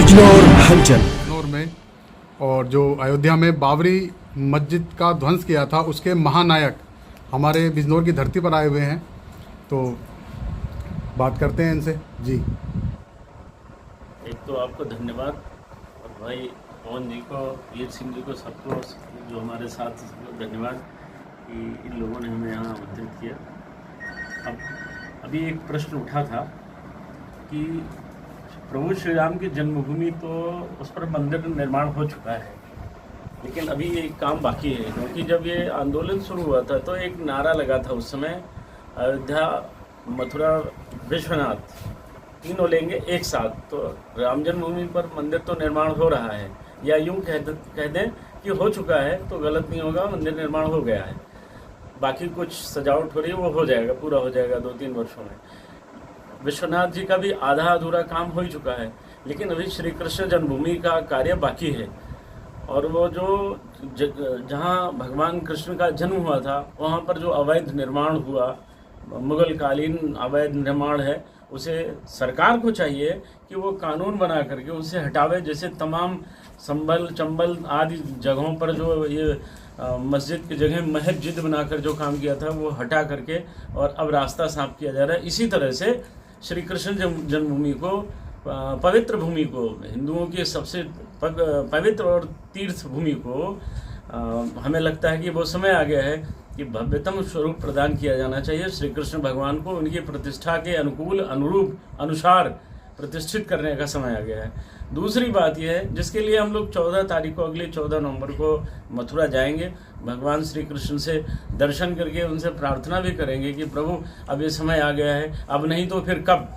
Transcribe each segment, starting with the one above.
बिजनौर हलचल बिजनौर में और जो अयोध्या में बाबरी मस्जिद का ध्वंस किया था उसके महानायक हमारे बिजनौर की धरती पर आए हुए हैं, तो बात करते हैं इनसे। जी, एक तो आपको धन्यवाद और भाई पवन जी को, वीर सिंह जी को, सबको जो हमारे साथ, सबको धन्यवाद कि इन लोगों ने हमें यहाँ आमंत्रित किया। अब अभी एक प्रश्न उठा था कि प्रभु श्री राम की जन्मभूमि, तो उस पर मंदिर निर्माण हो चुका है, लेकिन अभी ये काम बाकी है। क्योंकि जब ये आंदोलन शुरू हुआ था तो एक नारा लगा था उस समय, अयोध्या, मथुरा, विश्वनाथ तीनों लेंगे एक साथ। तो राम जन्मभूमि पर मंदिर तो निर्माण हो रहा है, या यूँ कह दें कि हो चुका है, तो गलत नहीं होगा, मंदिर निर्माण हो गया है। बाकी कुछ सजावट हो रही है, वो हो जाएगा, पूरा हो जाएगा 2-3 वर्षों में। विश्वनाथ जी का भी आधा अधूरा काम हो ही चुका है, लेकिन अभी श्री कृष्ण जन्मभूमि का कार्य बाकी है। और वो जो जहाँ भगवान कृष्ण का जन्म हुआ था, वहाँ पर जो अवैध निर्माण हुआ, मुगल कालीन अवैध निर्माण है, उसे सरकार को चाहिए कि वो कानून बना करके उसे हटावे। जैसे तमाम संभल, चंबल आदि जगहों पर जो ये मस्जिद की जगह मस्जिद बनाकर जो काम किया था, वो हटा करके और अब रास्ता साफ किया जा रहा है। इसी तरह से श्री कृष्ण जन्मभूमि को, पवित्र भूमि को, हिंदुओं की सबसे पवित्र और तीर्थ भूमि को, हमें लगता है कि वो समय आ गया है कि भव्यतम स्वरूप प्रदान किया जाना चाहिए। श्री कृष्ण भगवान को उनकी प्रतिष्ठा के अनुकूल, अनुरूप, अनुसार प्रतिष्ठित करने का समय आ गया है। दूसरी बात यह है, जिसके लिए हम लोग 14 तारीख को, अगले 14 नवंबर को मथुरा जाएंगे, भगवान श्री कृष्ण से दर्शन करके उनसे प्रार्थना भी करेंगे कि प्रभु अब ये समय आ गया है, अब नहीं तो फिर कब।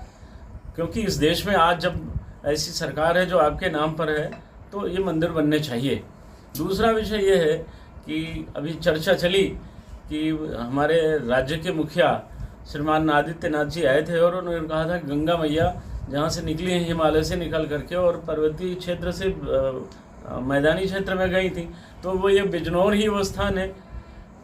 क्योंकि इस देश में आज जब ऐसी सरकार है जो आपके नाम पर है, तो ये मंदिर बनने चाहिए। दूसरा विषय ये है कि अभी चर्चा चली कि हमारे राज्य के मुखिया श्रीमान आदित्यनाथ जी आए थे और उन्होंने कहा था गंगा मैया जहाँ से निकली हैं, हिमालय से निकल करके और पर्वतीय क्षेत्र से मैदानी क्षेत्र में गई थी, तो वो ये बिजनौर ही वो स्थान है।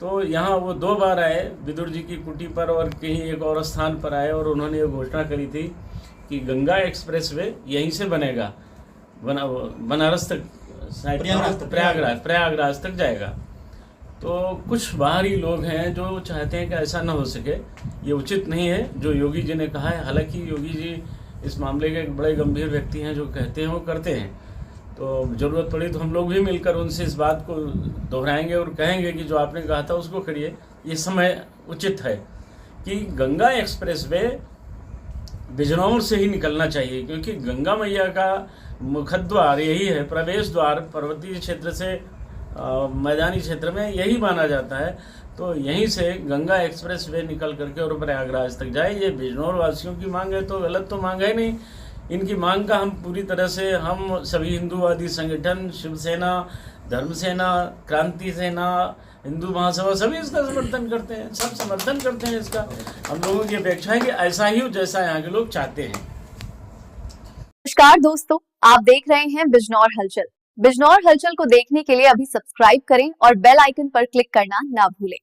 तो यहाँ वो 2 बार आए, विदुर जी की कुटी पर और कहीं एक और स्थान पर आए, और उन्होंने ये घोषणा करी थी कि गंगा एक्सप्रेसवे यहीं से बनेगा, बनारस तक, प्रयागराज तक जाएगा। तो कुछ बाहरी लोग हैं जो चाहते हैं कि ऐसा ना हो सके, ये उचित नहीं है जो योगी जी ने कहा है। हालांकि योगी जी इस मामले के एक बड़े गंभीर व्यक्ति हैं, जो कहते हैं वो करते हैं। तो ज़रूरत पड़ी तो हम लोग भी मिलकर उनसे इस बात को दोहराएंगे और कहेंगे कि जो आपने कहा था उसको करिए। ये समय उचित है कि गंगा एक्सप्रेसवे बिजनौर से ही निकलना चाहिए, क्योंकि गंगा मैया का मुखद्वार यही है, प्रवेश द्वार पर्वतीय क्षेत्र से मैदानी क्षेत्र में यही माना जाता है। तो यहीं से गंगा एक्सप्रेस वे निकल करके और प्रयागराज तक जाए। ये बिजनौर वासियों की मांग है, तो गलत तो मांग है नहीं। इनकी मांग का हम पूरी तरह से, हम सभी हिंदूवादी संगठन, शिवसेना, धर्मसेना, क्रांति सेना, हिंदू महासभा, सभी इसका समर्थन करते हैं, सब समर्थन करते हैं इसका। हम लोगों की अपेक्षा है कि ऐसा ही हो जैसा यहाँ के लोग चाहते हैं। नमस्कार दोस्तों, आप देख रहे हैं बिजनौर हलचल। बिजनौर हलचल को देखने के लिए अभी सब्सक्राइब करें और बेल आइकन पर क्लिक करना ना भूलें।